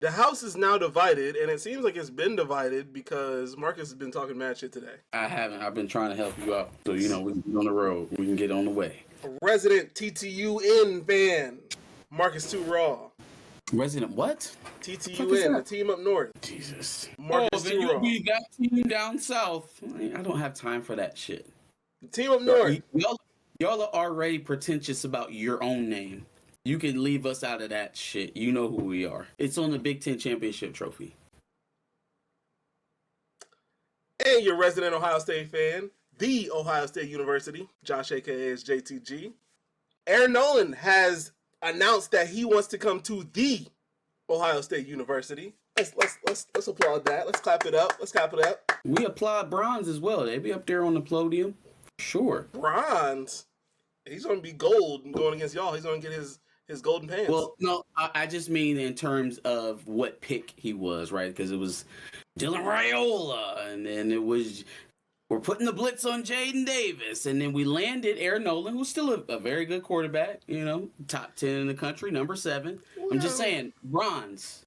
The house is now divided, and it seems like it's been divided because Marcus has been talking mad shit today. I haven't. I've been trying to help you out. So, we can get on the road. We can get on the way. A resident TTUN fan, Marcus Too Raw. Resident what? TTUN, the team up north. Jesus. Marcus then Too you'll Raw. be that team down south. I don't have time for that shit. The team up north. Y'all are already pretentious about your own name. You can leave us out of that shit. You know who we are. It's on the Big Ten Championship trophy. And your resident Ohio State fan, the Ohio State University, Josh aka is JTG. Air Noland has announced that he wants to come to the Ohio State University. Let's applaud that. Let's clap it up. We applaud bronze as well. They be up there on the podium. Sure. Bronze? He's going to be gold going against y'all. He's going to get his golden pants. Well, no, I just mean in terms of what pick he was, right? Because it was Dylan Raiola, and then it was we're putting the blitz on Jaden Davis, and then we landed Air Noland, who's still a very good quarterback, top 10 in the country, number 7. Well, I'm just saying, bronze.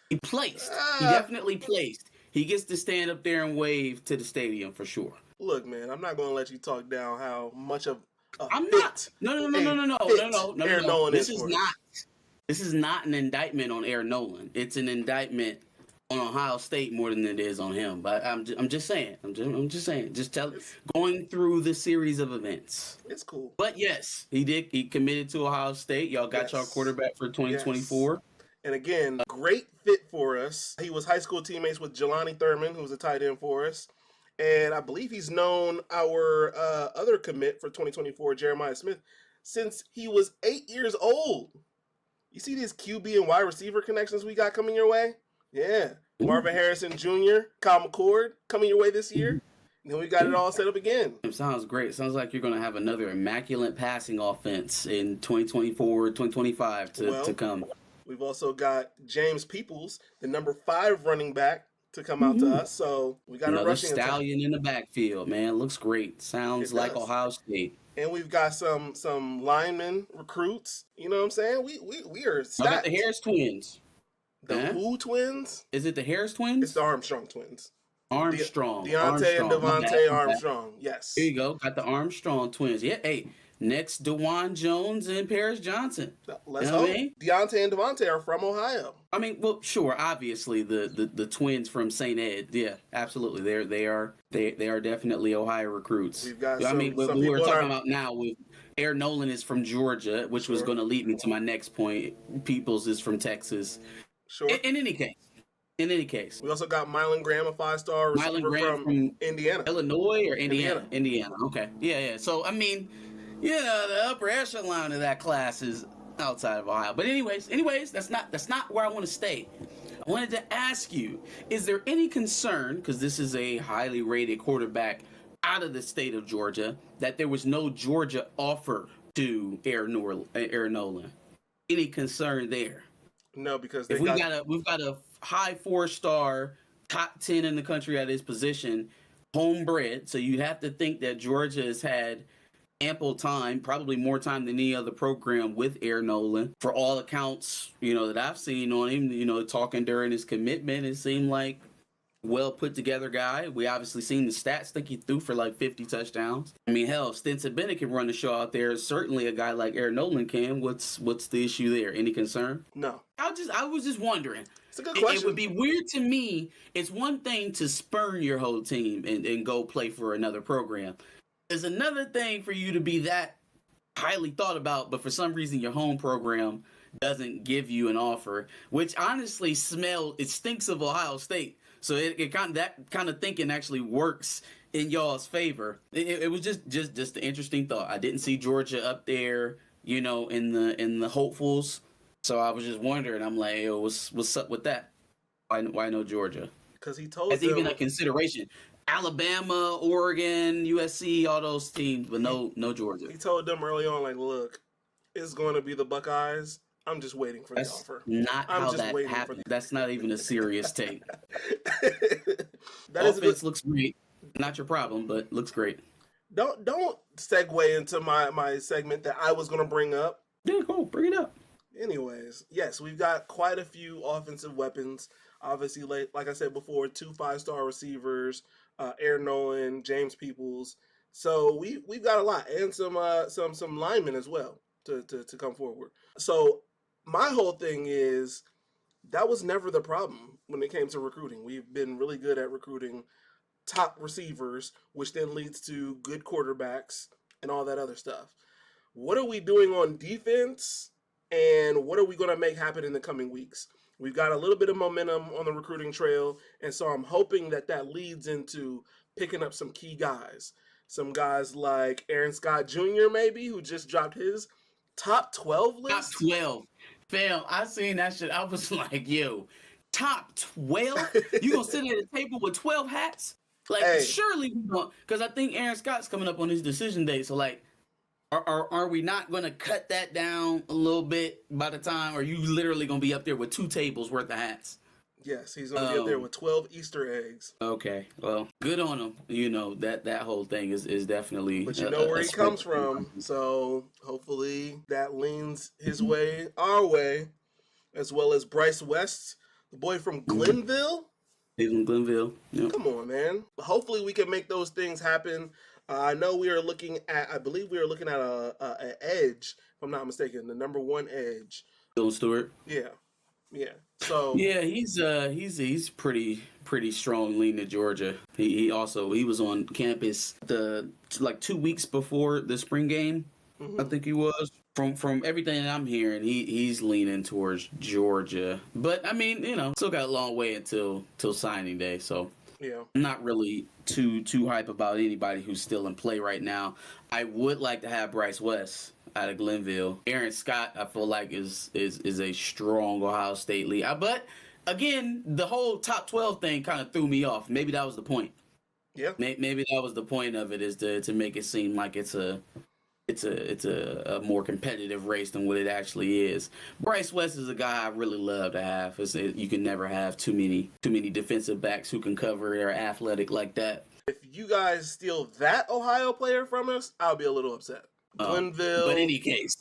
He placed. He definitely placed. He gets to stand up there and wave to the stadium for sure. Look, man, I'm not going to let you talk down how much of I'm not. No. Air Noland This is not an indictment on Air Noland. It's an indictment on Ohio State more than it is on him. But I'm just saying. Going through the series of events. It's cool. But yes, he committed to Ohio State. Y'all got y'all quarterback for 2024. Yes. And again, great fit for us. He was high school teammates with Jelani Thurman, who was a tight end for us. And I believe he's known our other commit for 2024, Jeremiah Smith, since he was 8 years old. You see these QB and wide receiver connections we got coming your way? Yeah. Marvin Harrison Jr., Kyle McCord coming your way this year. And then we got it all set up again. It sounds great. Sounds like you're going to have another immaculate passing offense in 2024, 2025 to come. We've also got James Peoples, the number 5 running back, to come out to us, so we got a rushing stallion in the backfield, man. Looks great. Sounds like Ohio State. And we've got some linemen recruits. You know what I'm saying? We are stacked. I got the Harris twins. The who twins? Is it the Harris twins? It's the Armstrong twins. Armstrong. Deontay and Devontae Armstrong. Yes. Here you go. Got the Armstrong twins. Yeah. Hey. Next, DeJuan Jones and Paris Johnson. Let's hope. Deontay and Devontae are from Ohio. I mean, well, sure. Obviously, the twins from St. Ed. Yeah, absolutely. They are definitely Ohio recruits. We've got what we're talking about now with Air Noland is from Georgia, which was going to lead me to my next point. Peoples is from Texas. Sure. In any case. We also got Mylan Graham, a 5-star receiver from Indiana. Illinois or Indiana? Indiana. Okay. Yeah. So, I mean, the upper echelon of that class is outside of Ohio. But anyways, that's not where I want to stay. I wanted to ask you, is there any concern, because this is a highly rated quarterback out of the state of Georgia, that there was no Georgia offer to Air Noland? Any concern there? No, because we've got a high 4-star, top 10 in the country at his position, homebred. So you have to think that Georgia has had ample time, probably more time than any other program with Air Noland. For all accounts, that I've seen on him, talking during his commitment, it seemed like well put together guy. We obviously seen the stats. I think he threw for like 50 touchdowns. I mean, hell, Stinson Bennett can run the show out there. Certainly a guy like Air Noland can. What's the issue there? Any concern? No. I was just wondering. It's a good question. It would be weird to me. It's one thing to spurn your whole team and go play for another program. It's another thing for you to be that highly thought about, but for some reason your home program doesn't give you an offer, which honestly it stinks of Ohio State. So that kind of thinking actually works in y'all's favor. It was just an interesting thought. I didn't see Georgia up there, in the hopefuls. So I was just wondering. I'm like, yo, what's up with that? Why no Georgia? Because he told that's even a consideration. Alabama, Oregon, USC, all those teams, but no Georgia. He told them early on, like, look, it's going to be the Buckeyes. I'm just waiting for the offer. Not how that happened. That's not even a serious take. That offense looks great. Not your problem, but looks great. Don't segue into my segment that I was going to bring up. Yeah, cool. Bring it up. Anyways, yes, we've got quite a few offensive weapons. Obviously, like I said before, 2 5-star receivers, Air Noland, James Peoples. So we've got a lot, and some linemen as well to come forward. So my whole thing is that was never the problem when it came to recruiting. We've been really good at recruiting top receivers, which then leads to good quarterbacks and all that other stuff. What are we doing on defense, and what are we going to make happen in the coming weeks? We've got a little bit of momentum on the recruiting trail, and so I'm hoping that leads into picking up some key guys. Some guys like Aaron Scott Jr., maybe, who just dropped his top 12 Top list. 12. Fam, I seen that shit. I was like, yo, top 12? You gonna sit at a table with 12 hats? Like, Hey. surely we don't. Because I think Aaron Scott's coming up on his decision day. So, like, are we not going to cut that down a little bit by the time? Or are you literally going to be up there with 2 tables worth of hats? Yes, he's going to be up there with 12 Easter eggs. Okay, well, good on him. You know, that whole thing is definitely... But you know where he comes from, so hopefully that leans his way, our way, as well as Bryce West, the boy from Glenville. He's in Glenville. Yep. Come on, man. Hopefully we can make those things happen. I know I believe we are looking at an edge, if I'm not mistaken, the number 1 edge. Dylan Stewart. Yeah. So yeah, he's pretty strong leaning to Georgia. He was on campus 2 weeks before the spring game. I think he was. From everything that I'm hearing, he's leaning towards Georgia. But I mean, still got a long way until signing day. So yeah, I'm not really too hype about anybody who's still in play right now. I would like to have Bryce West out of Glenville. Aaron Scott, I feel like is a strong Ohio State lead. But again, the whole top 12 thing kind of threw me off. Maybe that was the point. Yeah. Maybe that was the point of it, is to make it seem like it's a more competitive race than what it actually is. Bryce West is a guy I really love to have. You can never have too many defensive backs who can cover or are athletic like that. If you guys steal that Ohio player from us, I'll be a little upset. Glenville, but in any case,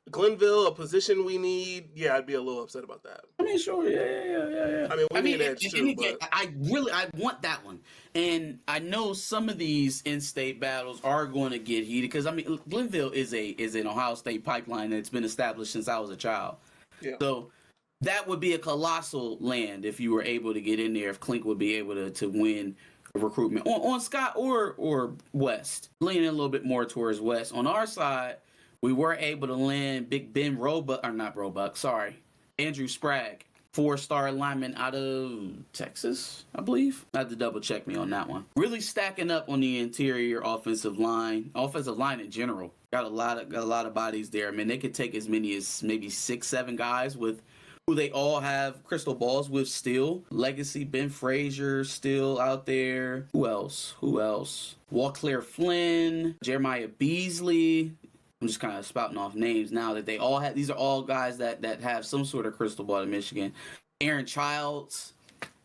Glenville, a position we need. Yeah, I'd be a little upset about that. I mean, sure, yeah. I mean, need an edge too, but I want that one, and I know some of these in-state battles are going to get heated because Glenville is an Ohio State pipeline that's been established since I was a child. Yeah. So that would be a colossal land if you were able to get in there. If Clink would be able to win recruitment on Scott or West, leaning a little bit more towards West. On our side, we were able to land Big Ben Andrew Sprague, 4-star lineman out of Texas, I believe. I have to double check me on that one. Really stacking up on the interior offensive line in general. Got a lot of bodies there. I mean, they could take as many as maybe 6-7 guys with who they all have crystal balls with still. Legacy, Ben Frazier still out there. Who else? Wauclair Flynn, Jeremiah Beasley. I'm just kind of spouting off names now that they all have. These are all guys that have some sort of crystal ball in Michigan. Aaron Childs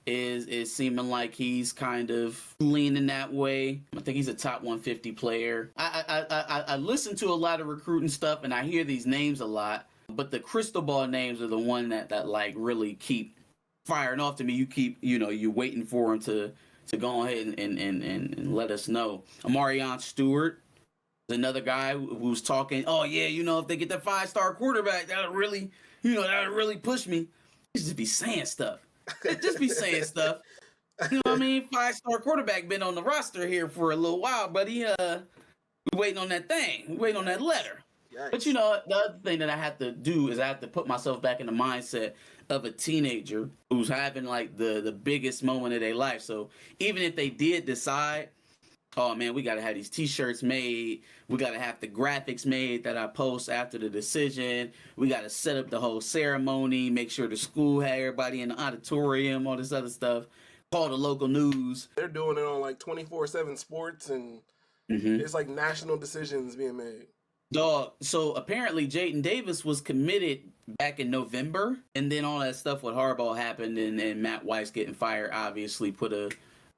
is seeming like he's kind of leaning that way. I think he's a top 150 player. I listen to a lot of recruiting stuff and I hear these names a lot. But the crystal ball names are the one that like really keep firing off to me. You keep, you waiting for them to go ahead and let us know. Amarion Stewart is another guy who's talking, oh yeah, if they get the 5-star quarterback, that'll really push me. Just be saying stuff. Just be saying stuff. You know what I mean? 5-star quarterback been on the roster here for a little while, buddy. We waiting on that thing. We waiting on that letter. Yikes. But the other thing that I have to do is I have to put myself back in the mindset of a teenager who's having like the biggest moment of their life. So even if they did decide, oh man, we got to have these t-shirts made, we got to have the graphics made that I post after the decision, we got to set up the whole ceremony, make sure the school had everybody in the auditorium, all this other stuff, call the local news. They're doing it on like 24/7 sports, and it's like national decisions being made. Dog, so apparently Jayden Davis was committed back in November, and then all that stuff with Harbaugh happened, and Matt Weiss getting fired obviously put a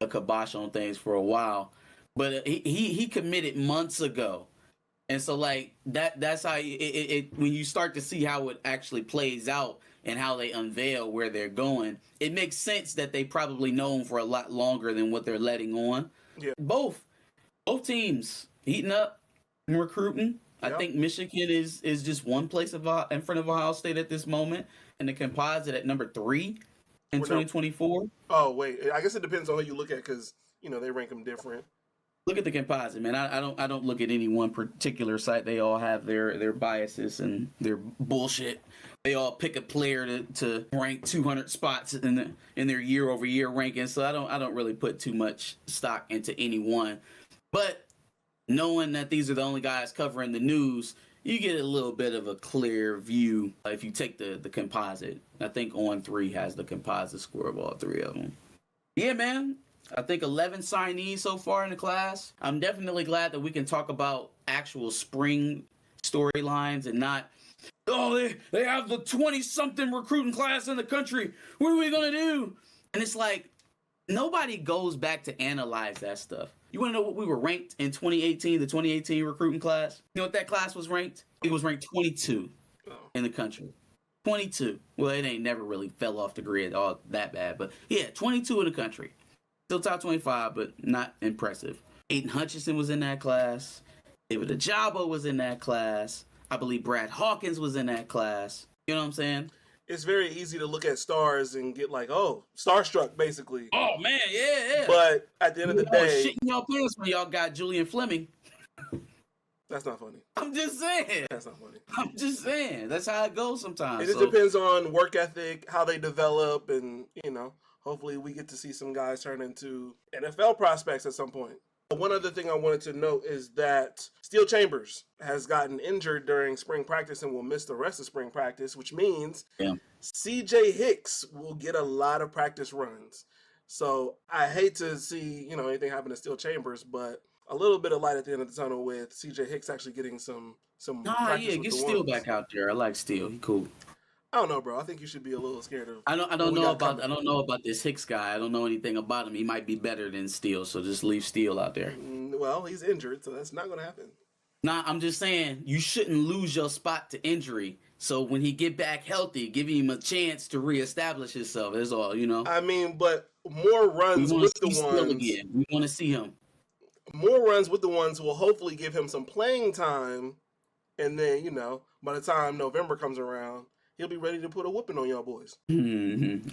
kibosh on things for a while. But he committed months ago. And so like that's how it when you start to see how it actually plays out and how they unveil where they're going, it makes sense that they probably known for a lot longer than what they're letting on. Yeah. Both teams heating up and recruiting. I think Michigan is just one place in front of Ohio State at this moment, and the composite at number 3 in 2024. Oh wait, I guess it depends on who you look at because they rank them different. Look at the composite, man. I don't look at any one particular site. They all have their biases and their bullshit. They all pick a player to rank 200 spots in their year-over-year rankings. So I don't really put too much stock into any one. But knowing that these are the only guys covering the news, you get a little bit of a clear view if you take the composite. I think On3 has the composite score of all 3 of them. Yeah, man. I think 11 signees so far in the class. I'm definitely glad that we can talk about actual spring storylines and not, they have the 20-something recruiting class in the country. What are we going to do? And it's like, nobody goes back to analyze that stuff. You want to know what we were ranked in 2018, the 2018 recruiting class? You know what that class was ranked? It was ranked 22 in the country. 22. Well, it ain't never really fell off the grid all that bad. But yeah, 22 in the country. Still top 25, but not impressive. Aiden Hutchinson was in that class. David Ajabo was in that class. I believe Brad Hawkins was in that class. You know what I'm saying? It's very easy to look at stars and get like, starstruck, basically. Oh, man, yeah. But at the end of the day... shitting y'all pants when y'all got Julian Fleming. That's not funny. I'm just saying. That's not funny. I'm just saying. That's how it goes sometimes. It just depends on work ethic, how they develop, and, hopefully we get to see some guys turn into NFL prospects at some point. One other thing I wanted to note is that Steel Chambers has gotten injured during spring practice and will miss the rest of spring practice, which means CJ Hicks will get a lot of practice runs. So I hate to see, anything happen to Steel Chambers, but a little bit of light at the end of the tunnel with CJ Hicks actually getting some practice with get the Steel ones. back out there. I like Steel. He cool. I don't know, bro. I think you should be a little scared of. I don't know about this Hicks guy. I don't know anything about him. He might be better than Steele, so just leave Steele out there. Well, he's injured, so that's not going to happen. Nah, I'm just saying you shouldn't lose your spot to injury. So when he get back healthy, give him a chance to reestablish himself. That's all, I mean, but more runs with the ones. Again. We want to see him. More runs with the ones will hopefully give him some playing time, and then by the time November comes around, he'll be ready to put a whooping on y'all boys. Mm-hmm.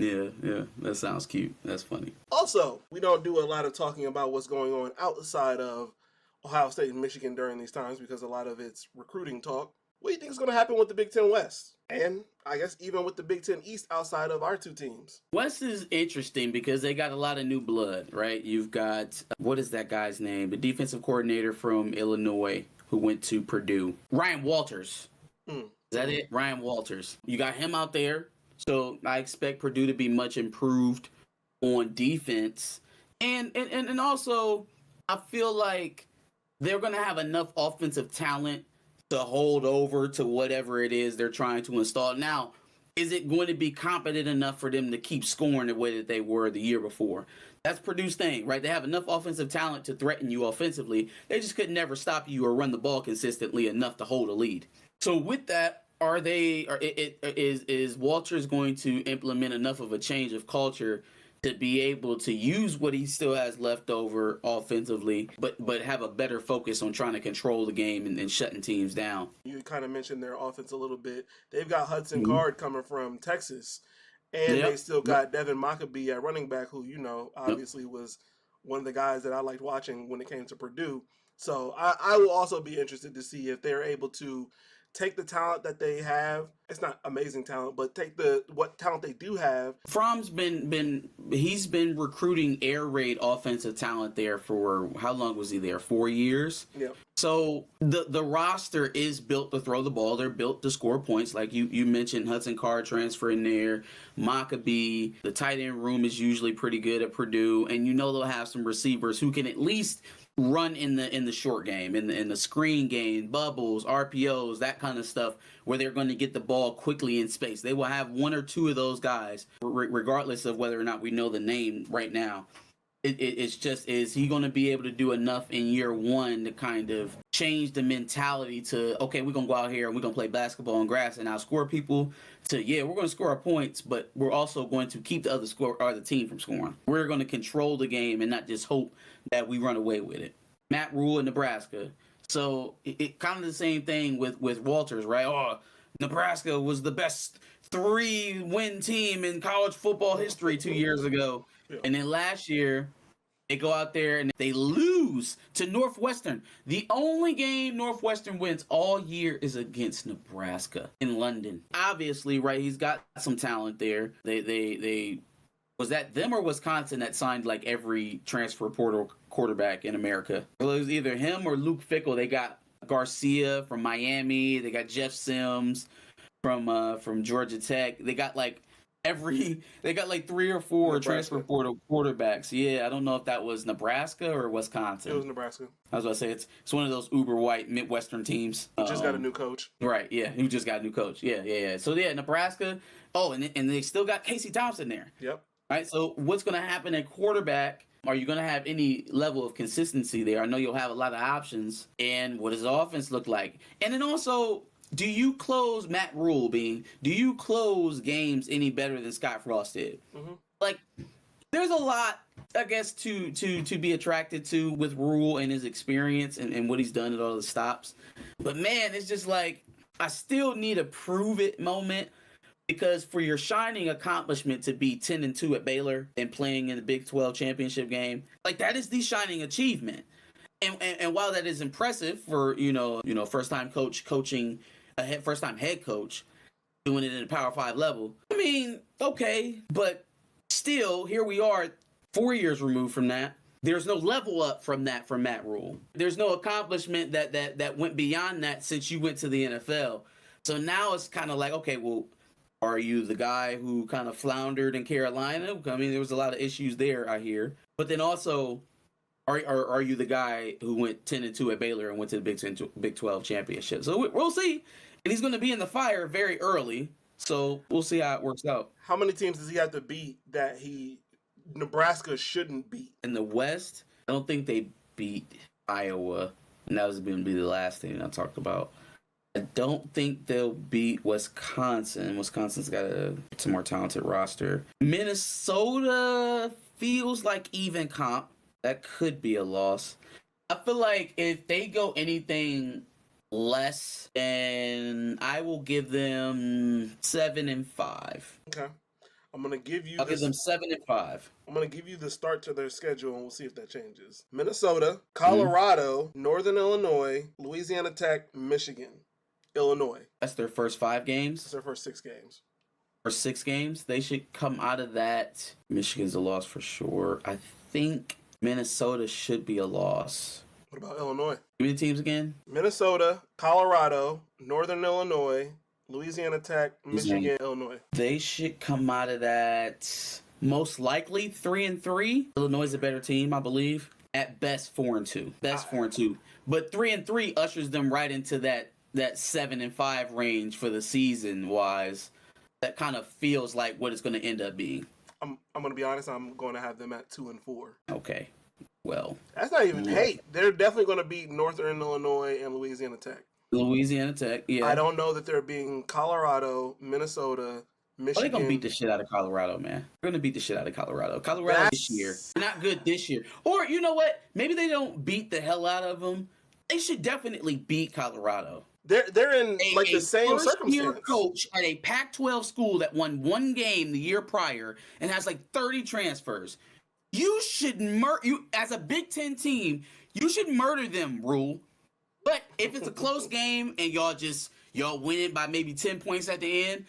Yeah. That sounds cute. That's funny. Also, we don't do a lot of talking about what's going on outside of Ohio State and Michigan during these times because a lot of it's recruiting talk. What do you think is going to happen with the Big Ten West? And I guess even with the Big Ten East outside of our 2 teams. West is interesting because they got a lot of new blood, right? You've got, what is that guy's name? The defensive coordinator from Illinois who went to Purdue. Ryan Walters. Is that it? Ryan Walters. You got him out there. So I expect Purdue to be much improved on defense. And also, I feel like they're going to have enough offensive talent to hold over to whatever it is they're trying to install. Now, is it going to be competent enough for them to keep scoring the way that they were the year before? That's Purdue's thing, right? They have enough offensive talent to threaten you offensively. They just could never stop you or run the ball consistently enough to hold a lead. So with that, is Walters going to implement enough of a change of culture to be able to use what he still has left over offensively, but have a better focus on trying to control the game and shutting teams down? You kind of mentioned their offense a little bit. They've got Hudson Card coming from Texas, and they still got Devin Maccabee at running back, who, obviously was one of the guys that I liked watching when it came to Purdue. So I will also be interested to see if they're able to take the talent that they have. It's not amazing talent, but take what talent they do have. From's been recruiting air raid offensive talent there for how long was he there? 4 years. Yeah. So the roster is built to throw the ball. They're built to score points, like you mentioned. Hudson Card transferring there, Maccabee. The tight end room is usually pretty good at Purdue, and they'll have some receivers who can at least run in the short game, in the screen game, bubbles, RPOs, that kind of stuff, where they're going to get the ball quickly in space. They will have 1 or 2 of those guys, regardless of whether or not we know the name right now. It's just, is he going to be able to do enough in year one to kind of change the mentality to, okay, we're going to go out here and we're going to play basketball on grass and outscore people, to, yeah, we're going to score our points, but we're also going to keep the other team from scoring. We're going to control the game and not just hope that we run away with it. Matt Rule in Nebraska. So it kind of the same thing with Walters, right? Oh, Nebraska was the best 3-win team in college football history 2 years ago. Yeah. And then last year, they go out there and they lose to Northwestern. The only game Northwestern wins all year is against Nebraska in London. Obviously, right, he's got some talent there. They was that them or Wisconsin that signed like every transfer portal quarterback in America? Well, it was either him or Luke Fickell. They got Garcia from Miami. They got Jeff Sims from Georgia Tech. They got like 3 or 4 Nebraska. transfer portal quarterbacks. Yeah, I don't know if that was Nebraska or Wisconsin. It was Nebraska. I was about to say it's one of those uber white Midwestern teams. Who just got a new coach. Right, yeah, who just got a new coach. Yeah. So yeah, Nebraska. Oh, and they still got Casey Thompson there. Yep. Right. So what's going to happen at quarterback? Are you going to have any level of consistency there? I know you'll have a lot of options. And what does the offense look like? And then also, do you close Matt Rule do you close games any better than Scott Frost did? Mm-hmm. Like, there's a lot, I guess, to be attracted to with Rule and his experience and what he's done at all the stops. But man, it's just like, I still need a prove it moment. Because for your shining accomplishment to be 10-2 at Baylor and playing in the Big 12 championship game, like, that is the shining achievement. And while that is impressive for first time coaching first time head coach doing it at a Power 5 level, I mean, okay, but still, here we are 4 years removed from that. There's no level up from that from Matt Rule. There's no accomplishment that went beyond that since you went to the NFL. So now it's kind of like, okay, well, are you the guy who kind of floundered in Carolina? I mean, there was a lot of issues there, I hear. But then also, are you the guy who went 10-2 at Baylor and went to the Big 12 championship? So we'll see. And he's going to be in the fire very early. So we'll see how it works out. How many teams does he have to beat that Nebraska shouldn't beat? In the West, I don't think they beat Iowa. And that was going to be the last thing I talked about. I don't think they'll beat Wisconsin. Wisconsin's got a more talented roster. Minnesota feels like even comp. That could be a loss. I feel like if they go anything less, then I will give them 7-5. Okay. I'm going to give you I'll give them 7-5. I'm going to give you the start to their schedule, and we'll see if that changes. Minnesota, Colorado, Northern Illinois, Louisiana Tech, Michigan. Illinois. That's their first 5 games? That's their first 6 games. For 6 games? They should come out of that. Michigan's a loss for sure. I think Minnesota should be a loss. What about Illinois? Give me the teams again. Minnesota, Colorado, Northern Illinois, Louisiana Tech, Michigan, Illinois. They should come out of that most likely 3-3. Illinois is a better team, I believe. At best 4-2. Best 4-2. But 3-3 ushers them right into that 7-5 range for the season wise. That kind of feels like what it's going to end up being. I'm going to be honest. I'm going to have them at 2-4. Okay. Well, that's not even hate. They're definitely going to beat Northern Illinois and Louisiana Tech. Louisiana Tech, yeah. I don't know that they're beating Colorado, Minnesota, Michigan. Oh, they're going to beat the shit out of Colorado, man. They're going to beat the shit out of Colorado. Colorado this year. Not good this year. Or, you know what? Maybe they don't beat the hell out of them. They should definitely beat Colorado. They're in like the same circumstance. First-year coach at a Pac-12 school that won 1 game the year prior and has like 30 transfers. You should as a Big Ten team, you should murder them, Rule. But if it's a close game and y'all win it by maybe 10 points at the end,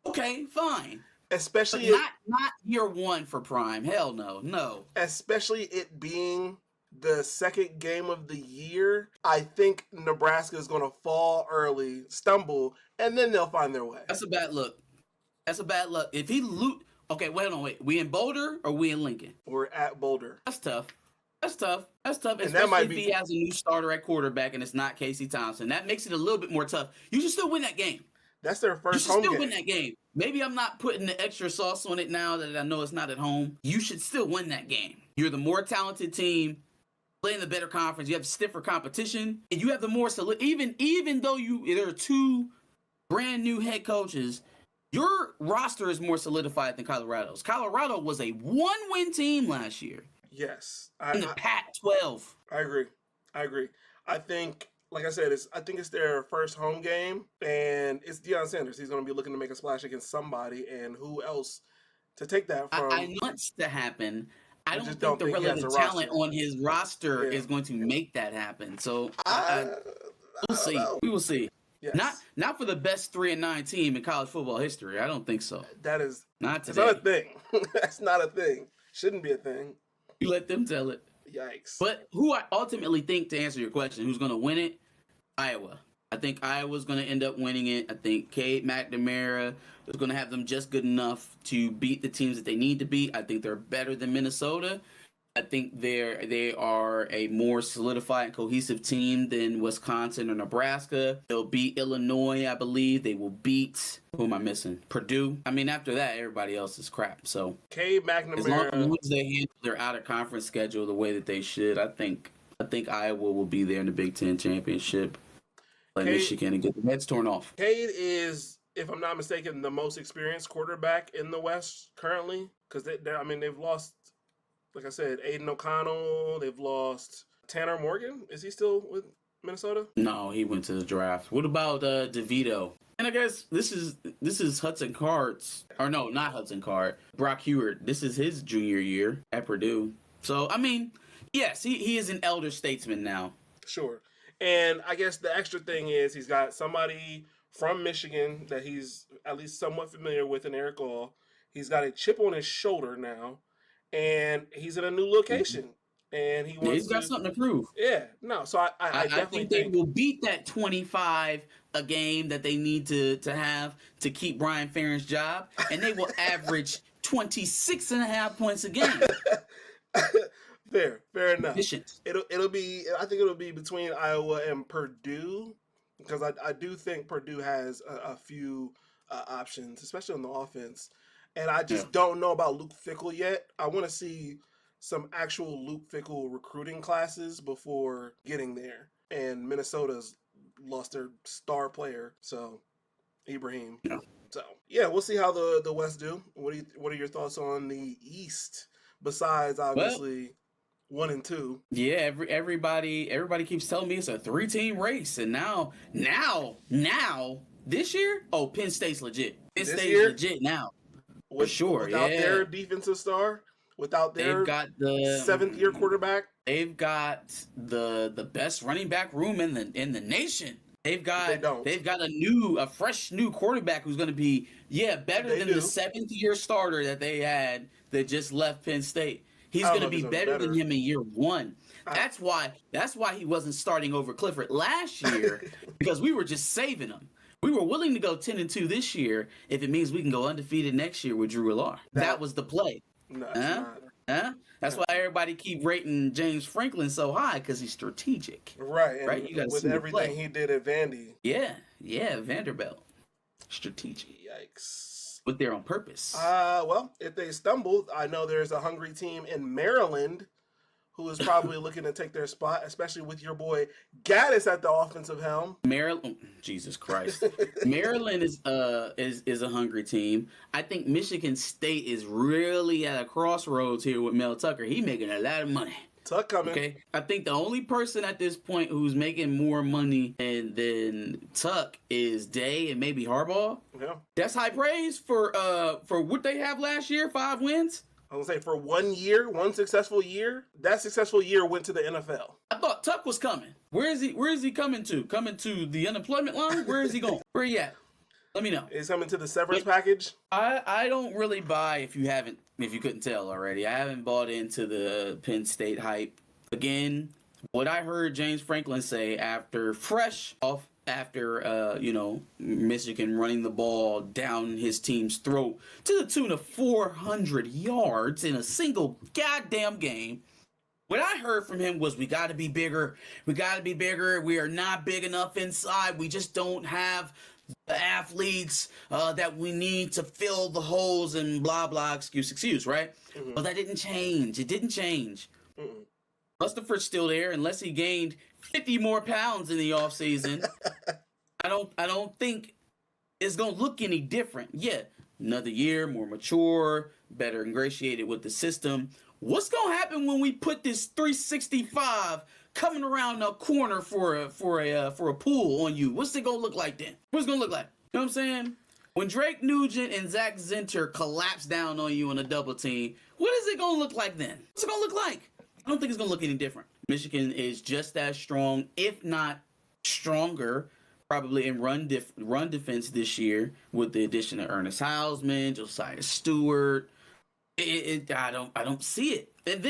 okay, fine. Especially not year 1 for Prime. Hell no. Especially it being the second game of the year. I think Nebraska is going to fall early, stumble, and then they'll find their way. That's a bad look. If he okay, wait. We in Boulder or we in Lincoln? We're at Boulder. That's tough. Especially if he has a new starter at quarterback and it's not Casey Thompson. That makes it a little bit more tough. You should still win that game. That's their first home game. You should still win that game. maybe I'm not putting the extra sauce on it now that I know it's not at home. You should still win that game. You're the more talented team, playing the better conference. You have stiffer competition, and you have the more solid. Even though there are two brand new head coaches, your roster is more solidified than Colorado's. Colorado was a 1-win team last year. Yes, in the Pac-12. I agree. I think, like I said, I think it's their first home game, and it's Deion Sanders. He's going to be looking to make a splash against somebody, and who else to take that from? I know wants to happen. I don't think the relevant talent on his roster is going to make that happen. So we'll see. We will see. Yes. Not for the best 3-9 team in college football history. I don't think so. That is not today. That's not a thing. That's not a thing. Shouldn't be a thing. You let them tell it. Yikes. But who I ultimately think, to answer your question, who's going to win it? Iowa. I think Iowa's going to end up winning it. I think Cade McNamara is going to have them just good enough to beat the teams that they need to beat. I think they're better than Minnesota. I think they are a more solidified and cohesive team than Wisconsin or Nebraska. They'll beat Illinois, I believe. They will beat, who am I missing? Purdue. I mean, after that, everybody else is crap. So Cade McNamara, as long as they handle their out-of-conference schedule the way that they should, I think Iowa will be there in the Big Ten championship. Like Michigan and get the heads torn off. Cade is, if I'm not mistaken, the most experienced quarterback in the West currently, because they've lost, like I said, Aiden O'Connell. They've lost Tanner Morgan. Is he still with Minnesota? No, he went to the draft. What about DeVito? And I guess this is Hudson Card's, or no, not Hudson Card. Brock Heward. This is his junior year at Purdue. So I mean, yes, he is an elder statesman now. Sure. And I guess the extra thing is he's got somebody from Michigan that he's at least somewhat familiar with in Eric All. He's got a chip on his shoulder now, and he's in a new location. And he's got something to prove. Yeah, no. So I definitely think they will beat that 25 a game that they need to have to keep Brian Ferentz' job, and they will average 26.5 points a game. Fair enough. Efficient. It'll be. I think it'll be between Iowa and Purdue, because I do think Purdue has a few options, especially on the offense, and I just don't know about Luke Fickell yet. I want to see some actual Luke Fickell recruiting classes before getting there. And Minnesota's lost their star player, so Ibrahim. Yeah. So we'll see how the West do. What are your thoughts on the East? Besides, obviously. 1 and 2. Yeah, everybody keeps telling me it's a 3-team race, and now this year, Penn State's legit. Penn State's legit now, for sure. Without their defensive star, without their 7th-year quarterback, they've got the best running back room in the nation. They've got a fresh new quarterback who's going to be better than the 7th-year starter that they had that just left Penn State. He's going to be better than him in year 1. That's why he wasn't starting over Clifford last year, because we were just saving him. We were willing to go 10-2 this year if it means we can go undefeated next year with Drew Allar. That was the play. No, it's not. That's why everybody keep rating James Franklin so high, because he's strategic. Right. Right. You got with everything he did at Vandy. Yeah, Vanderbilt. Strategic. Yikes. But they're on purpose. Well, if they stumble, I know there's a hungry team in Maryland who is probably looking to take their spot, especially with your boy Gaddis at the offensive helm. Maryland, Jesus Christ. Maryland is a hungry team. I think Michigan State is really at a crossroads here with Mel Tucker. He making a lot of money. Tuck coming. Okay, I think the only person at this point who's making more money than Tuck is Day and maybe Harbaugh. Yeah, that's high praise for what they have last year, 5 wins. I was gonna say, for 1 year, one successful year, that successful year went to the NFL. I thought Tuck was coming. Where is he coming to? Coming to the unemployment line? Where is he going? Where he at? Let me know. He's coming to the severance package. I don't really buy, if you couldn't tell already, I haven't bought into the Penn State hype. Again, what I heard James Franklin say after Michigan running the ball down his team's throat to the tune of 400 yards in a single goddamn game. What I heard from him was, we got to be bigger. We got to be bigger. We are not big enough inside. We just don't have the athletes that we need to fill the holes and blah, blah, excuse, right? Mm-hmm. But that didn't change. It didn't change. Mm-mm. Rutherford's still there unless he gained 50 more pounds in the offseason. I don't think it's going to look any different. Yeah, another year, more mature, better ingratiated with the system. What's going to happen when we put this 365 coming around the corner for a pull on you? What's it going to look like then? What's it going to look like? You know what I'm saying? When Drake Nugent and Zach Zinter collapse down on you in a double team, what is it going to look like then? What's it going to look like? I don't think it's going to look any different. Michigan is just as strong, if not stronger, probably in run defense this year with the addition of Ernest Hausman, Josiah Stewart. I don't see it. And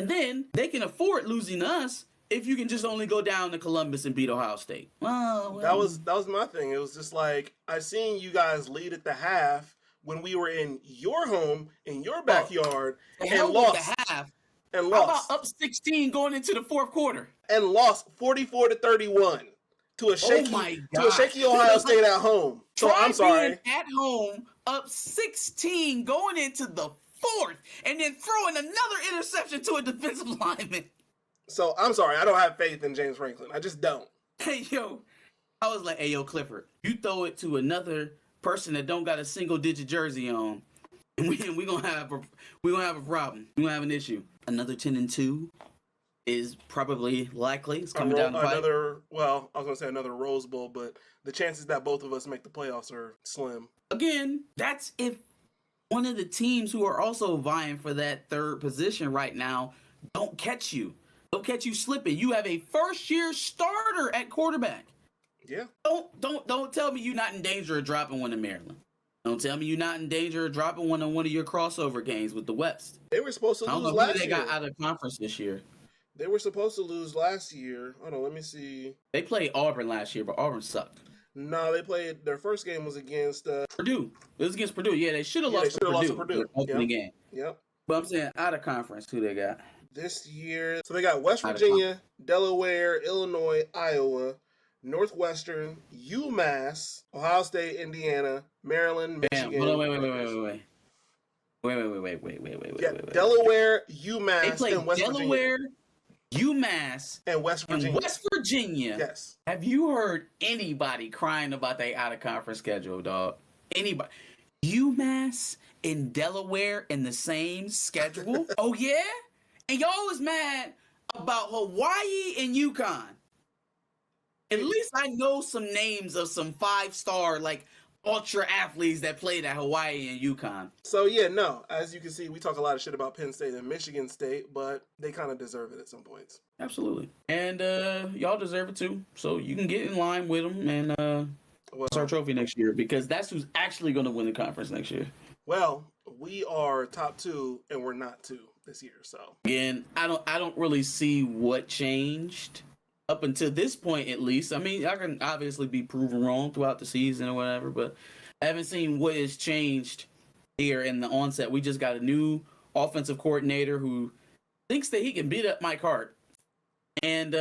then they can afford losing us if you can just only go down to Columbus and beat Ohio State. Well, that was my thing. It was just like, I seen you guys lead at the half when we were in your home, in your backyard, and lost. The half. And How lost. about up 16 going into the fourth quarter? And lost 44-31 to a shaky Ohio State at home. So I'm sorry. Being at home, up 16 going into the fourth, and then throwing another interception to a defensive lineman. So I'm sorry. I don't have faith in James Franklin. I just don't. Hey, yo. I was like, hey, yo, Clifford, you throw it to another person that don't got a single-digit jersey on, and we gonna have a problem. We gonna have an issue. Another 10-2 is probably likely. It's coming down the pipe. I was gonna say another Rose Bowl, but the chances that both of us make the playoffs are slim. Again, that's if one of the teams who are also vying for that third position right now don't catch you slipping. You have a first-year starter at quarterback. Yeah. Don't tell me you're not in danger of dropping one to Maryland. Don't tell me you're not in danger of dropping one on one of your crossover games with the West. They were supposed to lose last year. I don't know who they got out of conference this year. They were supposed to lose last year. Hold on, let me see. They played Auburn last year, but Auburn sucked. No, they played. Their first game was against Purdue. It was against Purdue. Yeah, they should have lost to Purdue. Opening game. Yep. But I'm saying out of conference, who they got this year? So they got West Virginia, Delaware, Illinois, Iowa, Northwestern, UMass, Ohio State, Indiana, Maryland, Michigan. Hold on, wait. Yeah, Delaware, UMass, they played and West Delaware, Virginia. UMass, and West Virginia. Yes. Have you heard anybody crying about their out of conference schedule, dog? Anybody? UMass and Delaware in the same schedule? Oh yeah? And y'all was mad about Hawaii and UConn. At least I know some names of some 5-star, like, ultra athletes that played at Hawaii and UConn. So, yeah, no. As you can see, we talk a lot of shit about Penn State and Michigan State, but they kind of deserve it at some points. Absolutely. And y'all deserve it, too. So you can get in line with them and it's our trophy next year, because that's who's actually going to win the conference next year. Well, we are top 2, and we're not 2 this year, so. Again, I don't really see what changed. Up until this point, at least. I mean, I can obviously be proven wrong throughout the season or whatever, but I haven't seen what has changed here in the onset. We just got a new offensive coordinator who thinks that he can beat up Mike Hart, and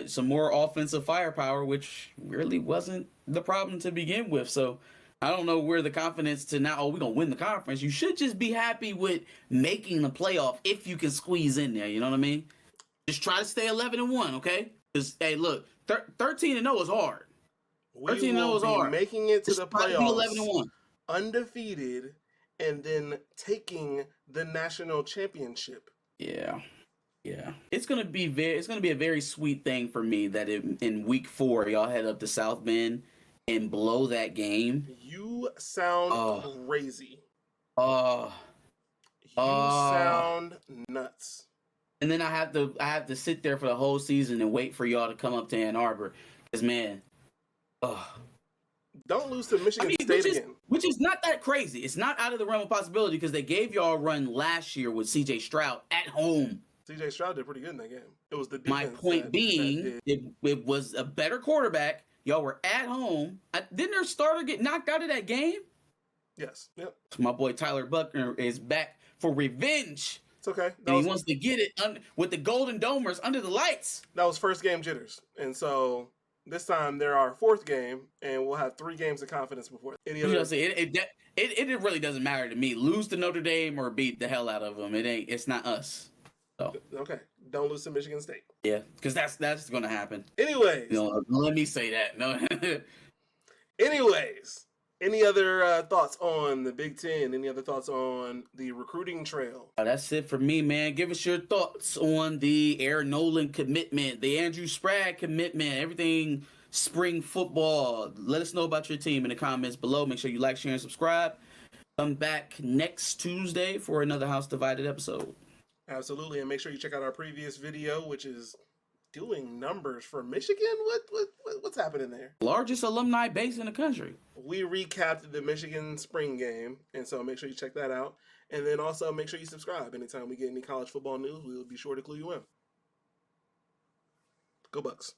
some more offensive firepower, which really wasn't the problem to begin with. So I don't know where the confidence to now, we're going to win the conference. You should just be happy with making the playoff if you can squeeze in there. You know what I mean? Just try to stay 11-1, okay? Because, hey, look, 13-0 is hard. 13-0 is hard. Making it to the playoffs 11-1, undefeated, and then taking the national championship. Yeah. It's gonna be a very sweet thing for me that in week 4 y'all head up to South Bend and blow that game. You sound crazy. You sound nuts. And then I have to sit there for the whole season and wait for y'all to come up to Ann Arbor. Because, man, don't lose to Michigan State again. Which is not that crazy. It's not out of the realm of possibility because they gave y'all a run last year with C.J. Stroud at home. C.J. Stroud did pretty good in that game. It was the defense. My point being, it was a better quarterback. Y'all were at home. Didn't their starter get knocked out of that game? Yes. Yep. My boy Tyler Buckner is back for revenge. It's okay. And he wants to get it with the Golden Domers under the lights. That was first game jitters. And so This time they're our fourth game, and we'll have 3 games of confidence before. Any other? It really doesn't matter to me. Lose to Notre Dame or beat the hell out of them. It's not us. So Okay, don't lose to Michigan State. yeah, because that's going to happen. Anyways, let me say that. No. Anyways, any other thoughts on the Big Ten? Any other thoughts on the recruiting trail? That's it for me, man. Give us your thoughts on the Air Noland commitment, the Andrew Sprague commitment, everything spring football. Let us know about your team in the comments below. Make sure you like, share, and subscribe. Come back next Tuesday for another House Divided episode. Absolutely, and make sure you check out our previous video, which is doing numbers for Michigan. What's happening there? Largest alumni base in the country. We recapped the Michigan spring game, and so make sure you check that out. And then also make sure you subscribe. Anytime we get any college football news, we'll be sure to clue you in. Go Bucks.